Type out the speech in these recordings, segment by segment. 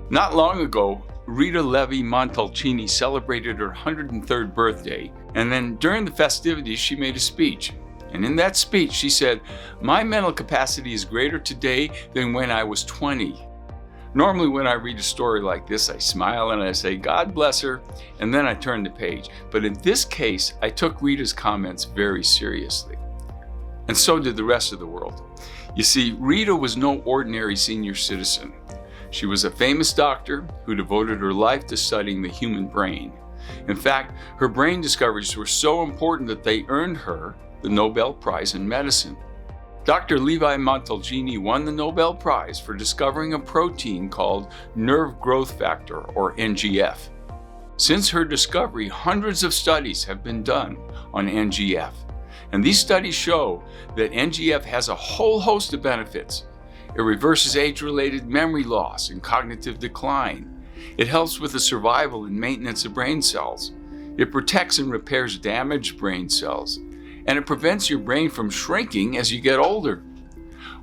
Not long ago, Rita Levi Montalcini celebrated her 103rd birthday, and then during the festivities, she made a speech. And in that speech, she said, "My mental capacity is greater today than when I was 20. Normally, when I read a story like this, I smile and I say, God bless her, and then I turn the page. But in this case, I took Rita's comments very seriously. And so did the rest of the world. You see, Rita was no ordinary senior citizen. She was a famous doctor who devoted her life to studying the human brain. In fact, her brain discoveries were so important that they earned her the Nobel Prize in Medicine. Dr. Levi Montalcini won the Nobel Prize for discovering a protein called nerve growth factor, or NGF. Since her discovery, hundreds of studies have been done on NGF. And these studies show that NGF has a whole host of benefits. It reverses age-related memory loss and cognitive decline. It helps with the survival and maintenance of brain cells. It protects and repairs damaged brain cells. And it prevents your brain from shrinking as you get older.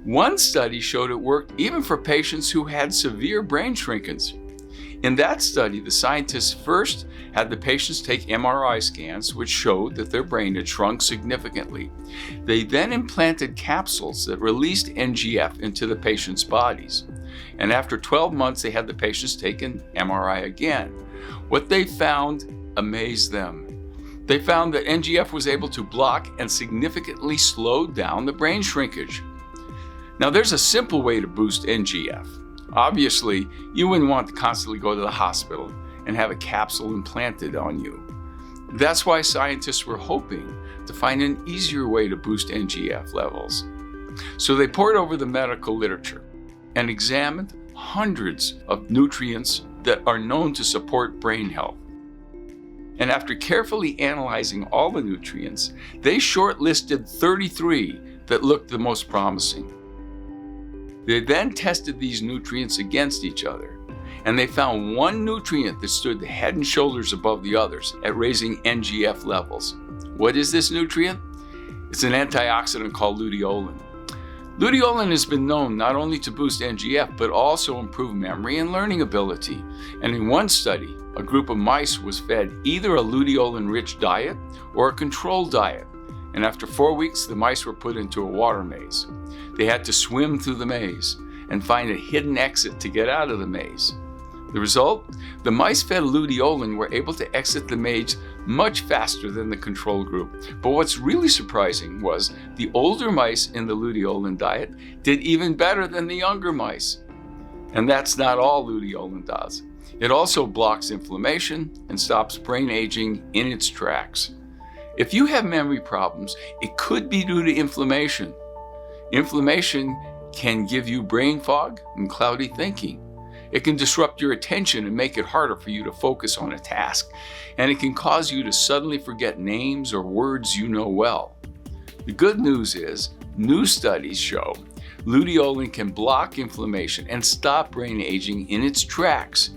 One study showed it worked even for patients who had severe brain shrinkage. In that study, the scientists first had the patients take MRI scans, which showed that their brain had shrunk significantly. They then implanted capsules that released NGF into the patients' bodies. And after 12 months, they had the patients take an MRI again. What they found amazed them. They found that NGF was able to block and significantly slow down the brain shrinkage. Now, there's a simple way to boost NGF. Obviously, you wouldn't want to constantly go to the hospital and have a capsule implanted on you. That's why scientists were hoping to find an easier way to boost NGF levels. So they pored over the medical literature and examined hundreds of nutrients that are known to support brain health. And after carefully analyzing all the nutrients, they shortlisted 33 that looked the most promising. They then tested these nutrients against each other, and they found one nutrient that stood head and shoulders above the others at raising NGF levels. What is this nutrient? It's an antioxidant called luteolin. Luteolin has been known not only to boost NGF, but also improve memory and learning ability. And in one study, a group of mice was fed either a luteolin-rich diet or a controlled diet. And after 4 weeks, the mice were put into a water maze. They had to swim through the maze and find a hidden exit to get out of the maze. The result? The mice fed luteolin were able to exit the maze much faster than the control group. But what's really surprising was the older mice in the luteolin diet did even better than the younger mice. And that's not all luteolin does. It also blocks inflammation and stops brain aging in its tracks. If you have memory problems, it could be due to inflammation. Inflammation can give you brain fog and cloudy thinking. It can disrupt your attention and make it harder for you to focus on a task. And it can cause you to suddenly forget names or words you know well. The good news is, new studies show luteolin can block inflammation and stop brain aging in its tracks.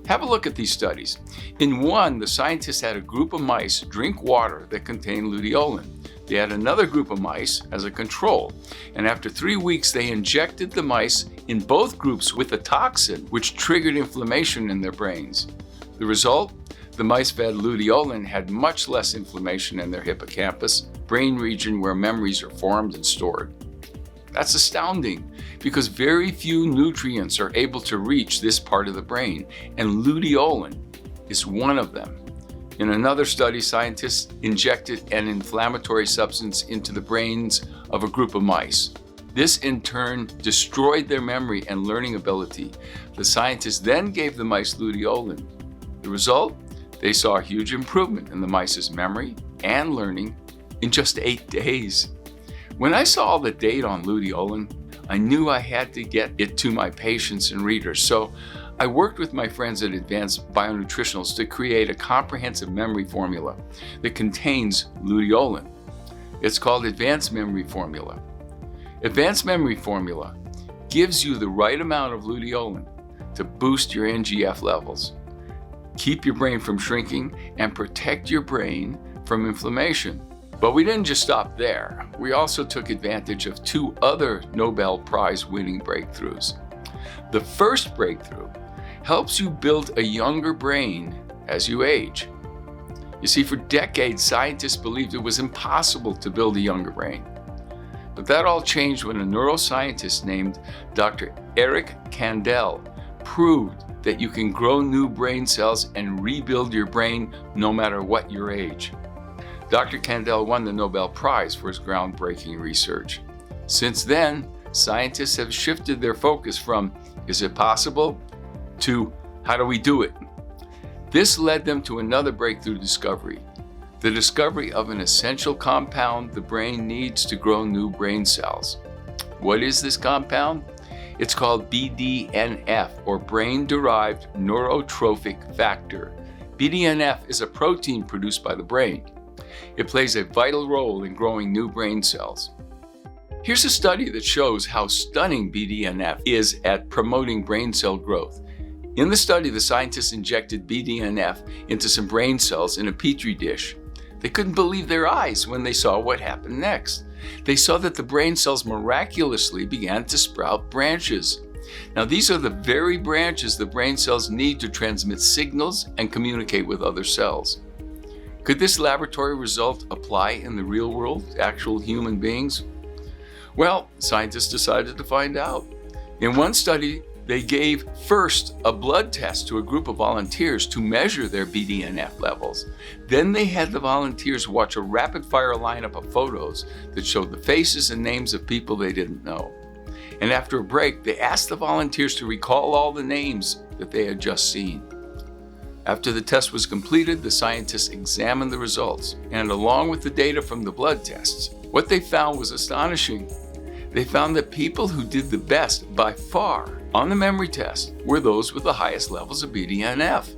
Have a look at these studies. In one, the scientists had a group of mice drink water that contained luteolin. They had another group of mice as a control, and after 3 weeks, they injected the mice in both groups with a toxin which triggered inflammation in their brains. The result? The mice fed luteolin had much less inflammation in their hippocampus, brain region where memories are formed and stored. That's astounding, because very few nutrients are able to reach this part of the brain, and luteolin is one of them. In another study, scientists injected an inflammatory substance into the brains of a group of mice. This in turn destroyed their memory and learning ability. The scientists then gave the mice luteolin. The result? They saw a huge improvement in the mice's memory and learning in just 8 days. When I saw the data on luteolin, I knew I had to get it to my patients and readers. So I worked with my friends at Advanced Bionutritionals to create a comprehensive memory formula that contains luteolin. It's called Advanced Memory Formula. Advanced Memory Formula gives you the right amount of luteolin to boost your NGF levels, keep your brain from shrinking, and protect your brain from inflammation. But we didn't just stop there. We also took advantage of 2 other Nobel Prize winning breakthroughs. The first breakthrough helps you build a younger brain as you age. You see, for decades, scientists believed it was impossible to build a younger brain. But that all changed when a neuroscientist named Dr. Eric Kandel proved that you can grow new brain cells and rebuild your brain no matter what your age. Dr. Kandel won the Nobel Prize for his groundbreaking research. Since then, scientists have shifted their focus from, is it possible, to, how do we do it? This led them to another breakthrough discovery, the discovery of an essential compound the brain needs to grow new brain cells. What is this compound? It's called BDNF, or brain-derived neurotrophic factor. BDNF is a protein produced by the brain. It plays a vital role in growing new brain cells. Here's a study that shows how stunning BDNF is at promoting brain cell growth. In the study, the scientists injected BDNF into some brain cells in a petri dish. They couldn't believe their eyes when they saw what happened next. They saw that the brain cells miraculously began to sprout branches. Now, these are the very branches the brain cells need to transmit signals and communicate with other cells. Could this laboratory result apply in the real world to actual human beings? Well, scientists decided to find out. In one study, they gave first a blood test to a group of volunteers to measure their BDNF levels. Then they had the volunteers watch a rapid-fire lineup of photos that showed the faces and names of people they didn't know. And after a break, they asked the volunteers to recall all the names that they had just seen. After the test was completed, the scientists examined the results, and along with the data from the blood tests, what they found was astonishing. They found that people who did the best by far on the memory test were those with the highest levels of BDNF.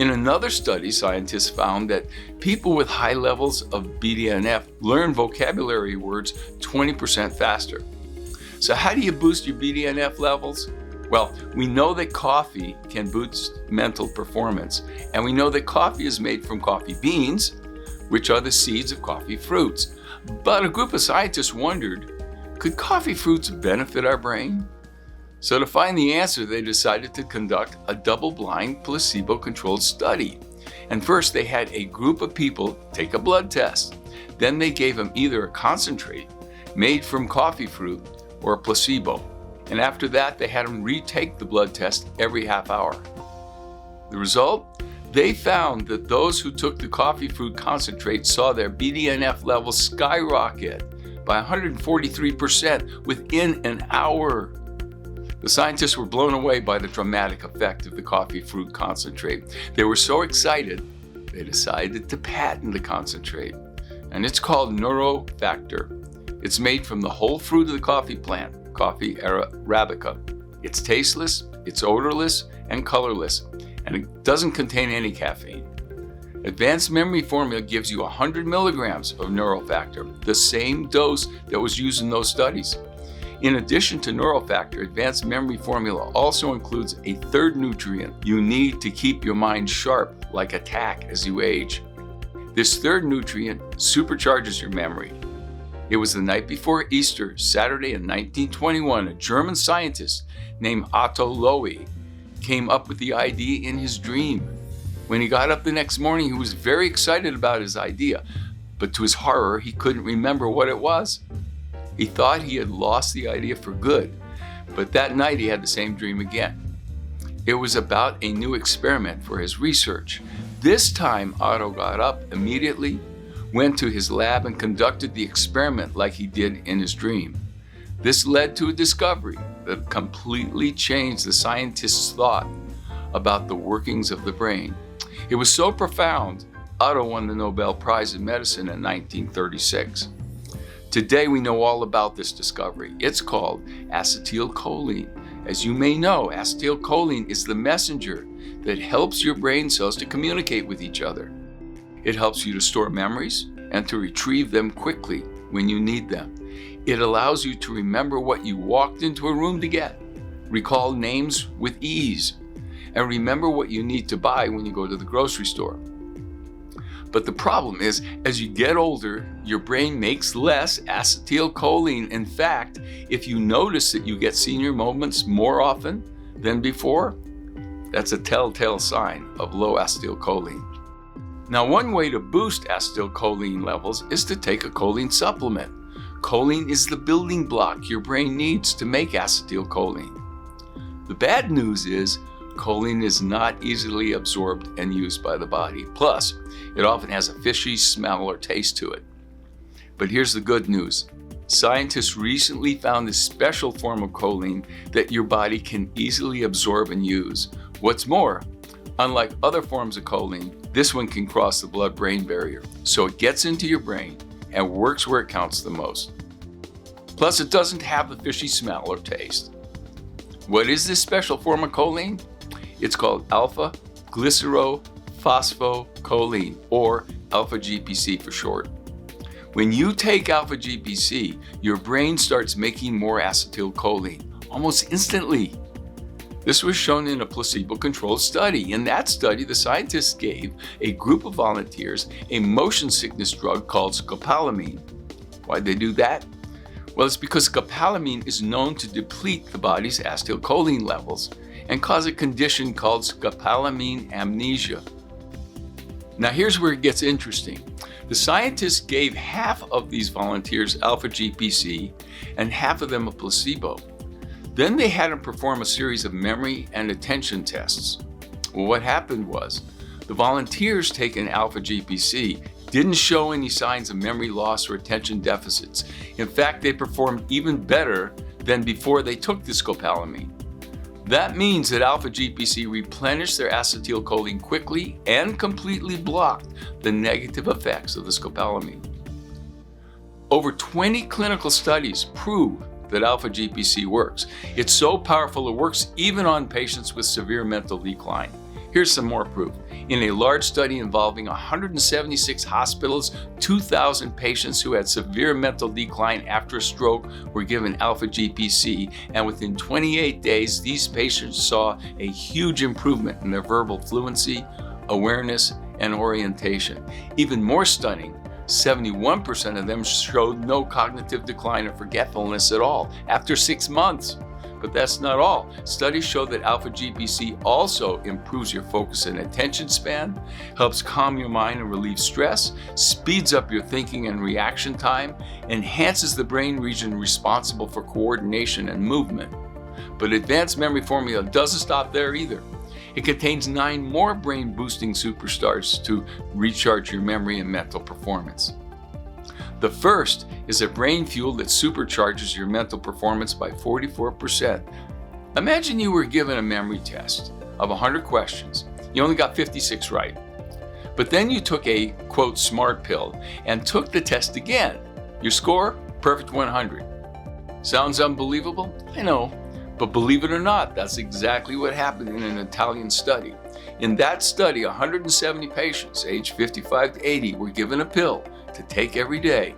In another study, scientists found that people with high levels of BDNF learn vocabulary words 20% faster. So how do you boost your BDNF levels? Well, we know that coffee can boost mental performance, and we know that coffee is made from coffee beans, which are the seeds of coffee fruits. But a group of scientists wondered, could coffee fruits benefit our brain? So to find the answer, they decided to conduct a double-blind, placebo-controlled study. And first, they had a group of people take a blood test. Then they gave them either a concentrate made from coffee fruit or a placebo. And after that, they had them retake the blood test every half hour. The result? They found that those who took the coffee fruit concentrate saw their BDNF levels skyrocket by 143% within an hour. The scientists were blown away by the dramatic effect of the coffee fruit concentrate. They were so excited, they decided to patent the concentrate. And it's called NeuroFactor. It's made from the whole fruit of the coffee plant, Coffea arabica. It's tasteless, it's odorless, and colorless, and it doesn't contain any caffeine. Advanced Memory Formula gives you 100 milligrams of NeuroFactor, the same dose that was used in those studies. In addition to NeuroFactor, Advanced Memory Formula also includes a third nutrient you need to keep your mind sharp like a tack as you age. This third nutrient supercharges your memory. It was the night before Easter, Saturday in 1921, a German scientist named Otto Loewy came up with the idea in his dream. When he got up the next morning, he was very excited about his idea, but to his horror, he couldn't remember what it was. He thought he had lost the idea for good, but that night he had the same dream again. It was about a new experiment for his research. This time, Otto got up immediately, went to his lab, and conducted the experiment like he did in his dream. This led to a discovery that completely changed the scientist's thought about the workings of the brain. It was so profound, Otto won the Nobel Prize in Medicine in 1936. Today we know all about this discovery. It's called acetylcholine. As you may know, acetylcholine is the messenger that helps your brain cells to communicate with each other. It helps you to store memories and to retrieve them quickly when you need them. It allows you to remember what you walked into a room to get, recall names with ease, and remember what you need to buy when you go to the grocery store. But the problem is, as you get older, your brain makes less acetylcholine. In fact, if you notice that you get senior moments more often than before, That's a telltale sign of low acetylcholine. Now, one way to boost acetylcholine levels is to take a choline supplement. Choline is the building block your brain needs to make acetylcholine. The bad news is choline is not easily absorbed and used by the body. Plus, it often has a fishy smell or taste to it. But here's the good news. Scientists recently found a special form of choline that your body can easily absorb and use. What's more, unlike other forms of choline, this one can cross the blood-brain barrier, so it gets into your brain and works where it counts the most. Plus, it doesn't have the fishy smell or taste. What is this special form of choline? It's called alpha-glycerophosphocholine, or alpha-GPC for short. When you take alpha-GPC, your brain starts making more acetylcholine almost instantly. This was shown in a placebo-controlled study. In that study, the scientists gave a group of volunteers a motion sickness drug called scopolamine. Why'd they do that? Well, it's because scopolamine is known to deplete the body's acetylcholine levels and cause a condition called scopolamine amnesia. Now here's where it gets interesting. The scientists gave half of these volunteers alpha-GPC and half of them a placebo. Then they had them perform a series of memory and attention tests. Well, what happened was, the volunteers taking alpha-GPC didn't show any signs of memory loss or attention deficits. In fact, they performed even better than before they took the scopolamine. That means that alpha-GPC replenished their acetylcholine quickly and completely blocked the negative effects of the scopolamine. Over 20 clinical studies prove that alpha-GPC works. It's so powerful it works even on patients with severe mental decline. Here's some more proof. In a large study involving 176 hospitals, 2,000 patients who had severe mental decline after a stroke were given alpha-GPC, and within 28 days, these patients saw a huge improvement in their verbal fluency, awareness, and orientation. Even more stunning, 71% of them showed no cognitive decline or forgetfulness at all after 6 months. But that's not all. Studies show that alpha-GPC also improves your focus and attention span, helps calm your mind and relieve stress, speeds up your thinking and reaction time, enhances the brain region responsible for coordination and movement. But Advanced Memory Formula doesn't stop there either. It contains 9 more brain-boosting superstars to recharge your memory and mental performance. The first is a brain fuel that supercharges your mental performance by 44%. Imagine you were given a memory test of 100 questions. You only got 56 right. But then you took a, quote, smart pill and took the test again. Your score? Perfect 100. Sounds unbelievable? I know. But believe it or not, that's exactly what happened in an Italian study. In that study, 170 patients aged 55 to 80 were given a pill to take every day.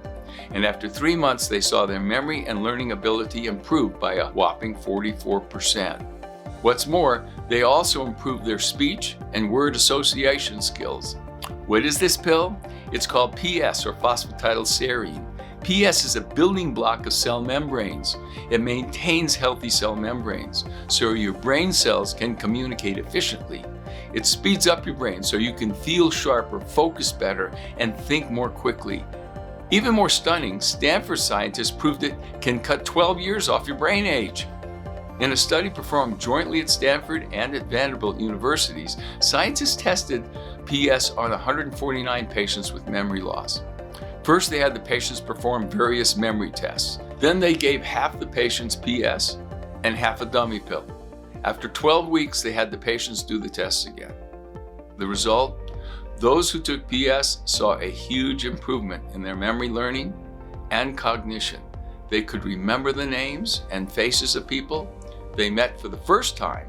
And after 3 months, they saw their memory and learning ability improve by a whopping 44%. What's more, they also improved their speech and word association skills. What is this pill? It's called PS, or phosphatidylserine. PS is a building block of cell membranes. It maintains healthy cell membranes, so your brain cells can communicate efficiently. It speeds up your brain so you can feel sharper, focus better, and think more quickly. Even more stunning, Stanford scientists proved it can cut 12 years off your brain age. In a study performed jointly at Stanford and at Vanderbilt universities, scientists tested PS on 149 patients with memory loss. First, they had the patients perform various memory tests. Then they gave half the patients PS and half a dummy pill. After 12 weeks, they had the patients do the tests again. The result? Those who took PS saw a huge improvement in their memory learning and cognition. They could remember the names and faces of people they met for the first time,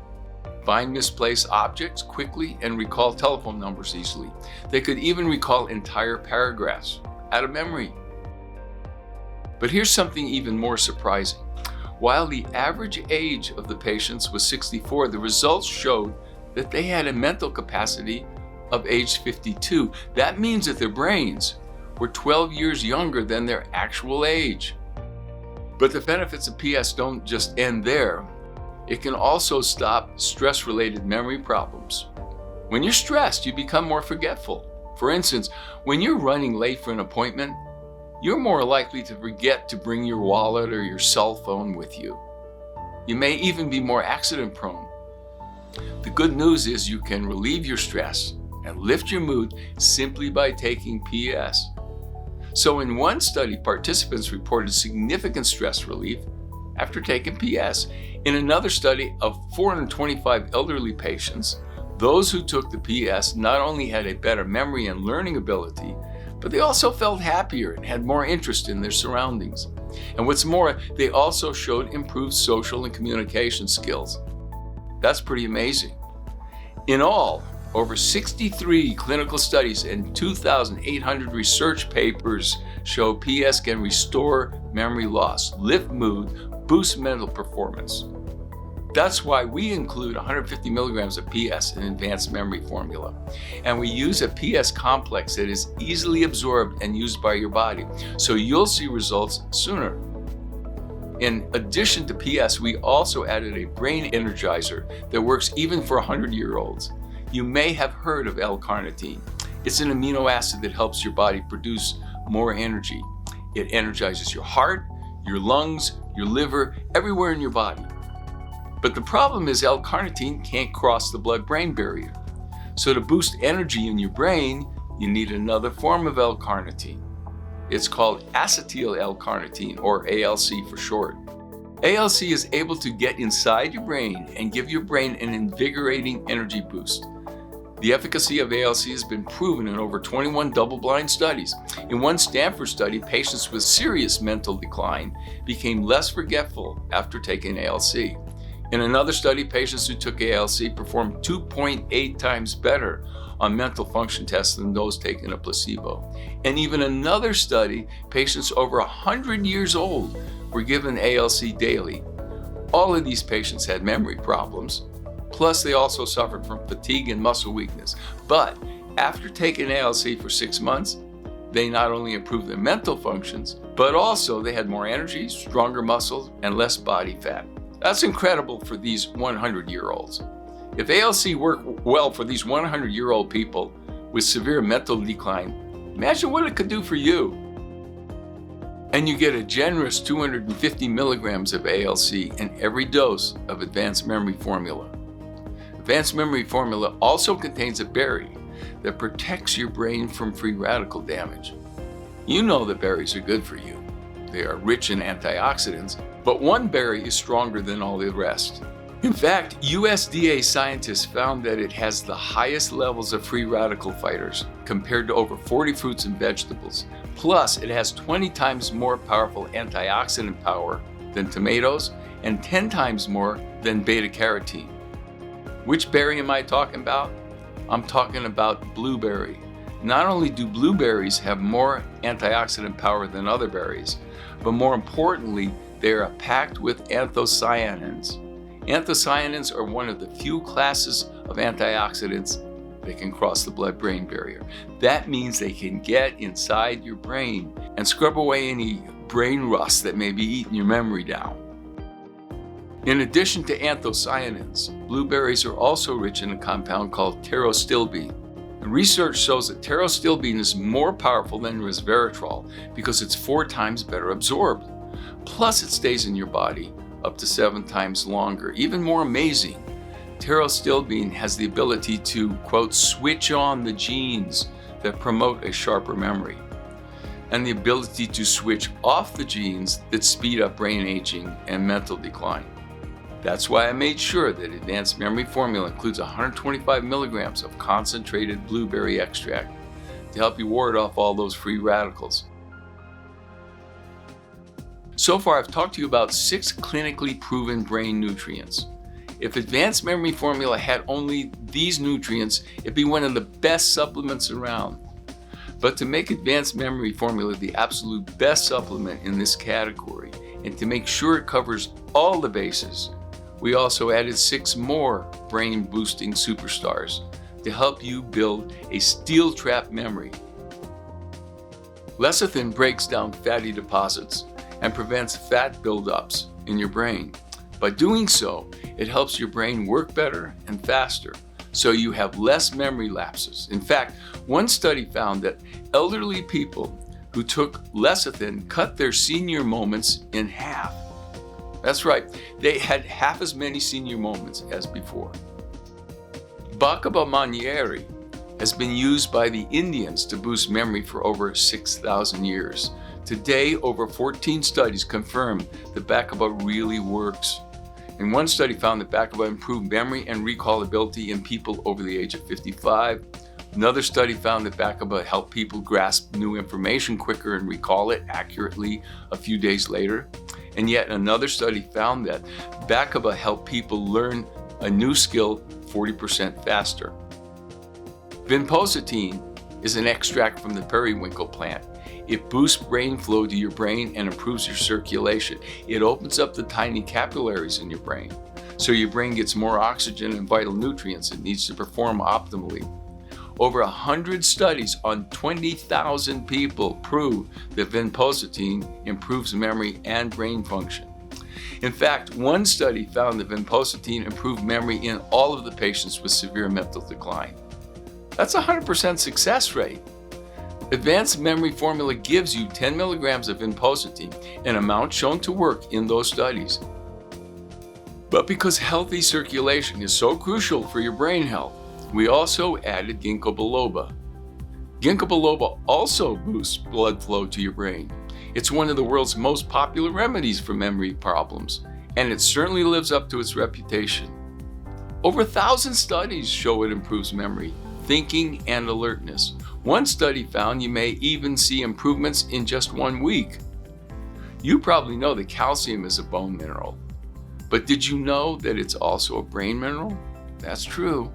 find misplaced objects quickly, and recall telephone numbers easily. They could even recall entire paragraphs out of memory. But here's something even more surprising. While the average age of the patients was 64, the results showed that they had a mental capacity of age 52. That means that their brains were 12 years younger than their actual age. But the benefits of PS don't just end there. It can also stop stress-related memory problems. When you're stressed, you become more forgetful. For instance, when you're running late for an appointment, you're more likely to forget to bring your wallet or your cell phone with you. You may even be more accident-prone. The good news is you can relieve your stress and lift your mood simply by taking PS. So in one study, participants reported significant stress relief after taking PS. In another study of 425 elderly patients, those who took the PS not only had a better memory and learning ability, but they also felt happier and had more interest in their surroundings. And what's more, they also showed improved social and communication skills. That's pretty amazing. In all, over 63 clinical studies and 2,800 research papers show PS can restore memory loss, lift mood, boost mental performance. That's why we include 150 milligrams of PS in Advanced Memory Formula. And we use a PS complex that is easily absorbed and used by your body, so you'll see results sooner. In addition to PS, we also added a brain energizer that works even for 100-year-olds. You may have heard of L-carnitine. It's an amino acid that helps your body produce more energy. It energizes your heart, your lungs, your liver, everywhere in your body. But the problem is L-carnitine can't cross the blood-brain barrier. So to boost energy in your brain, you need another form of L-carnitine. It's called acetyl L-carnitine, or ALC for short. ALC is able to get inside your brain and give your brain an invigorating energy boost. The efficacy of ALC has been proven in over 21 double-blind studies. In one Stanford study, patients with serious mental decline became less forgetful after taking ALC. In another study, patients who took ALC performed 2.8 times better on mental function tests than those taking a placebo. And even another study, patients over 100 years old were given ALC daily. All of these patients had memory problems, plus they also suffered from fatigue and muscle weakness. But after taking ALC for 6 months, they not only improved their mental functions, but also they had more energy, stronger muscles, and less body fat. That's incredible for these 100-year-olds. If ALC worked well for these 100-year-old people with severe mental decline, imagine what it could do for you. And you get a generous 250 milligrams of ALC in every dose of Advanced Memory Formula. Advanced Memory Formula also contains a berry that protects your brain from free radical damage. You know that berries are good for you. They are rich in antioxidants, but one berry is stronger than all the rest. In fact, USDA scientists found that it has the highest levels of free radical fighters compared to over 40 fruits and vegetables. Plus, it has 20 times more powerful antioxidant power than tomatoes and 10 times more than beta-carotene. Which berry am I talking about? I'm talking about blueberry. Not only do blueberries have more antioxidant power than other berries, but more importantly, they are packed with anthocyanins. Anthocyanins are one of the few classes of antioxidants that can cross the blood-brain barrier. That means they can get inside your brain and scrub away any brain rust that may be eating your memory down. In addition to anthocyanins, blueberries are also rich in a compound called pterostilbene. And research shows that pterostilbene is more powerful than resveratrol because it's 4 times better absorbed. Plus, it stays in your body up to 7 times longer. Even more amazing, pterostilbene has the ability to, quote, switch on the genes that promote a sharper memory, and the ability to switch off the genes that speed up brain aging and mental decline. That's why I made sure that Advanced Memory Formula includes 125 milligrams of concentrated blueberry extract to help you ward off all those free radicals. So far, I've talked to you about 6 clinically proven brain nutrients. If Advanced Memory Formula had only these nutrients, it'd be one of the best supplements around. But to make Advanced Memory Formula the absolute best supplement in this category, and to make sure it covers all the bases, we also added 6 more brain-boosting superstars to help you build a steel-trap memory. Lecithin breaks down fatty deposits and prevents fat buildups in your brain. By doing so, it helps your brain work better and faster, so you have less memory lapses. In fact, one study found that elderly people who took lecithin cut their senior moments in half. That's right, they had half as many senior moments as before. Bacaba Manieri has been used by the Indians to boost memory for over 6,000 years. Today, over 14 studies confirm that Bacaba really works. And one study found that Bacaba improved memory and recall ability in people over the age of 55. Another study found that Bacaba helped people grasp new information quicker and recall it accurately a few days later. And yet another study found that Bacaba helped people learn a new skill 40% faster. Vinpocetine is an extract from the periwinkle plant. It boosts brain flow to your brain and improves your circulation. It opens up the tiny capillaries in your brain, so your brain gets more oxygen and vital nutrients it needs to perform optimally. Over 100 studies on 20,000 people prove that vinpocetine improves memory and brain function. In fact, one study found that vinpocetine improved memory in all of the patients with severe mental decline. That's a 100% success rate. Advanced Memory Formula gives you 10 milligrams of vinpocetine, an amount shown to work in those studies. But because healthy circulation is so crucial for your brain health, we also added ginkgo biloba. Ginkgo biloba also boosts blood flow to your brain. It's one of the world's most popular remedies for memory problems, and it certainly lives up to its reputation. Over 1,000 studies show it improves memory, thinking, and alertness. One study found you may even see improvements in just 1 week. You probably know that calcium is a bone mineral, but did you know that it's also a brain mineral? That's true.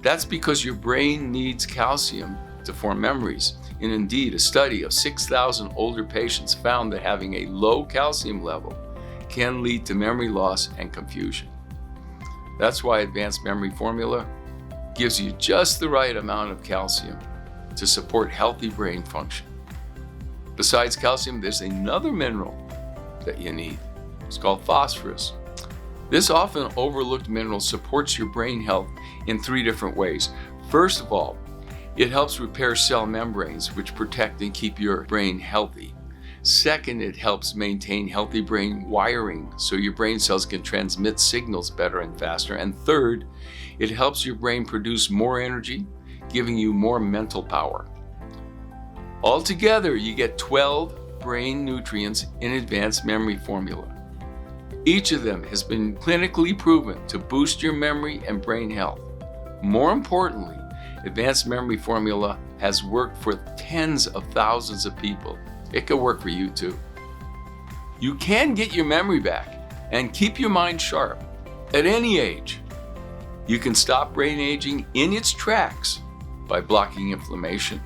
That's because your brain needs calcium to form memories. And indeed, a study of 6,000 older patients found that having a low calcium level can lead to memory loss and confusion. That's why Advanced Memory Formula gives you just the right amount of calcium to support healthy brain function. Besides calcium, there's another mineral that you need. It's called phosphorus. This often overlooked mineral supports your brain health in 3 different ways. First of all, it helps repair cell membranes, which protect and keep your brain healthy. Second, it helps maintain healthy brain wiring so your brain cells can transmit signals better and faster. And third, it helps your brain produce more energy, giving you more mental power. Altogether, you get 12 brain nutrients in Advanced Memory Formula. Each of them has been clinically proven to boost your memory and brain health. More importantly, Advanced Memory Formula has worked for tens of thousands of people. It could work for you too. You can get your memory back and keep your mind sharp at any age. You can stop brain aging in its tracks by blocking inflammation.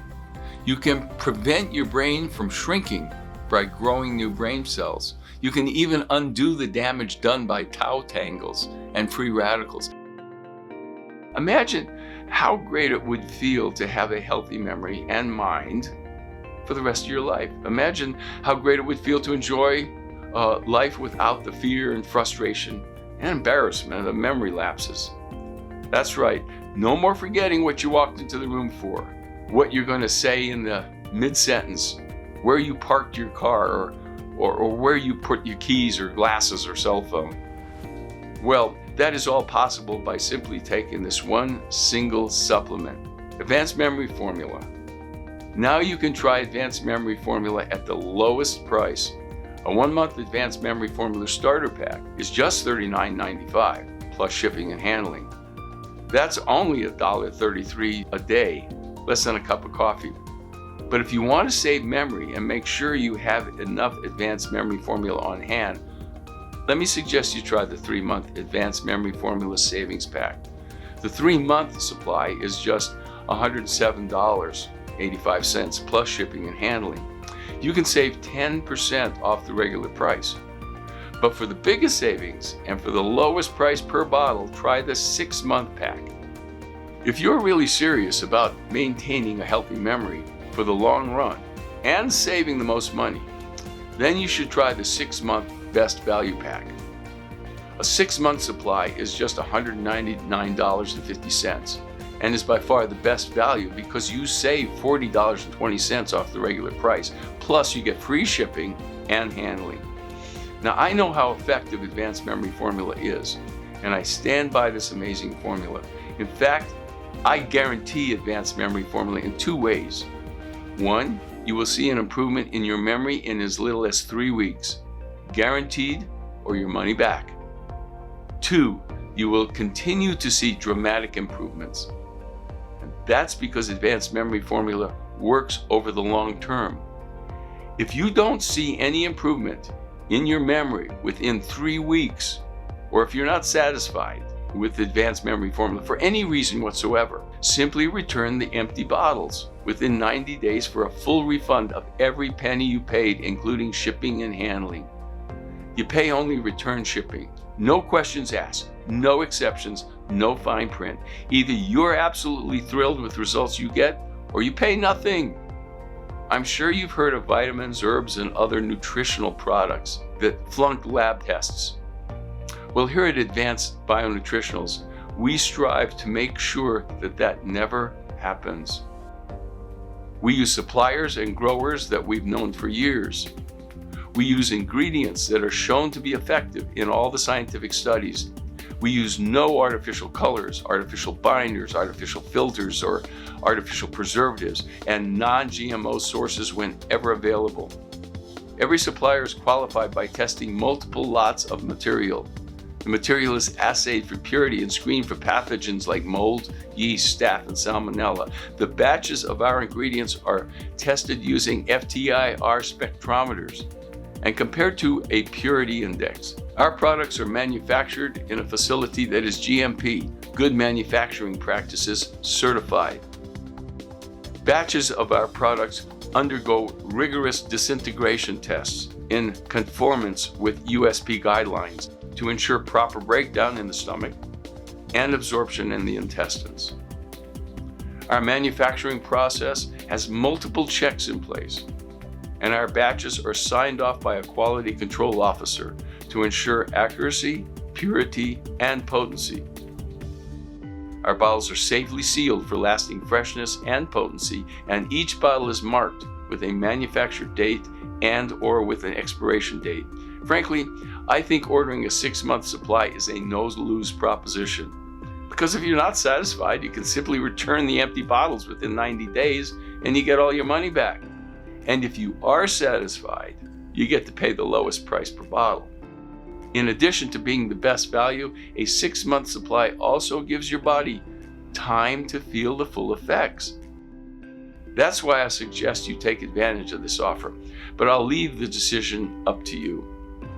You can prevent your brain from shrinking by growing new brain cells. You can even undo the damage done by tau tangles and free radicals. Imagine how great it would feel to have a healthy memory and mind for the rest of your life. Imagine how great it would feel to enjoy life without the fear and frustration and embarrassment of memory lapses. That's right, no more forgetting what you walked into the room for, what you're going to say in the mid-sentence, where you parked your car, or where you put your keys or glasses or cell phone. Well, that is all possible by simply taking this one single supplement, Advanced Memory Formula. Now you can try Advanced Memory Formula at the lowest price. A 1-month Advanced Memory Formula starter pack is just $39.95 plus shipping and handling. That's only $1.33 a day, less than a cup of coffee. But if you want to save memory and make sure you have enough Advanced Memory Formula on hand, let me suggest you try the 3-month Advanced Memory Formula Savings Pack. The 3-month supply is just $107.85 plus shipping and handling. You can save 10% off the regular price. But for the biggest savings and for the lowest price per bottle, try the 6-month pack. If you're really serious about maintaining a healthy memory for the long run and saving the most money, then you should try the 6-month Best Value Pack. A A 6-month supply is just $199.50 and is by far the best value because you save $40.20 off the regular price. Plus, you get free shipping and handling. Now, I know how effective Advanced Memory Formula is, and I stand by this amazing formula. In fact, I guarantee Advanced Memory Formula in 2 ways. 1, you will see an improvement in your memory in as little as 3 weeks, guaranteed, or your money back. 2, you will continue to see dramatic improvements. And that's because Advanced Memory Formula works over the long term. If you don't see any improvement in your memory within 3 weeks, or if you're not satisfied with Advanced Memory Formula for any reason whatsoever, simply return the empty bottles within 90 days for a full refund of every penny you paid, including shipping and handling. You pay only return shipping. No questions asked, no exceptions, no fine print. Either you're absolutely thrilled with results you get, or you pay nothing. I'm sure you've heard of vitamins, herbs, and other nutritional products that flunk lab tests. Well, here at Advanced Bionutritionals, we strive to make sure that that never happens. We use suppliers and growers that we've known for years. We use ingredients that are shown to be effective in all the scientific studies. We use no artificial colors, artificial binders, artificial filters, or artificial preservatives, and non-GMO sources whenever available. Every supplier is qualified by testing multiple lots of material. The material is assayed for purity and screened for pathogens like mold, yeast, staph, and salmonella. The batches of our ingredients are tested using FTIR spectrometers and compared to a purity index. Our products are manufactured in a facility that is GMP, Good Manufacturing Practices, certified. Batches of our products undergo rigorous disintegration tests in conformance with USP guidelines to ensure proper breakdown in the stomach and absorption in the intestines. Our manufacturing process has multiple checks in place, and our batches are signed off by a quality control officer to ensure accuracy, purity, and potency. Our bottles are safely sealed for lasting freshness and potency, and each bottle is marked with a manufacture date and/or with an expiration date. Frankly, I think ordering a 6-month supply is a no-lose proposition. Because if you're not satisfied, you can simply return the empty bottles within 90 days and you get all your money back. And if you are satisfied, you get to pay the lowest price per bottle. In addition to being the best value, a 6-month supply also gives your body time to feel the full effects. That's why I suggest you take advantage of this offer, but I'll leave the decision up to you.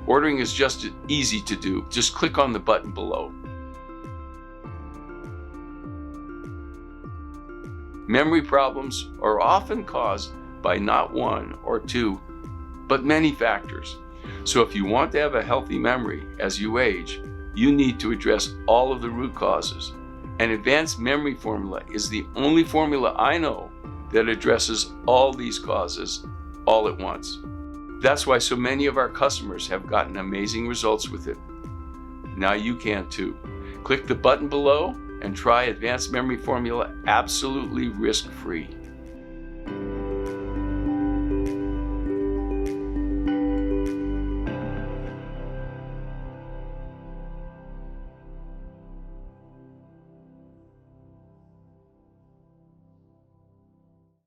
Ordering is just easy to do. Just click on the button below. Memory problems are often caused by not 1 or 2, but many factors. So if you want to have a healthy memory as you age, you need to address all of the root causes. An Advanced Memory Formula is the only formula I know that addresses all these causes all at once. That's why so many of our customers have gotten amazing results with it. Now you can too. Click the button below and try Advanced Memory Formula absolutely risk-free.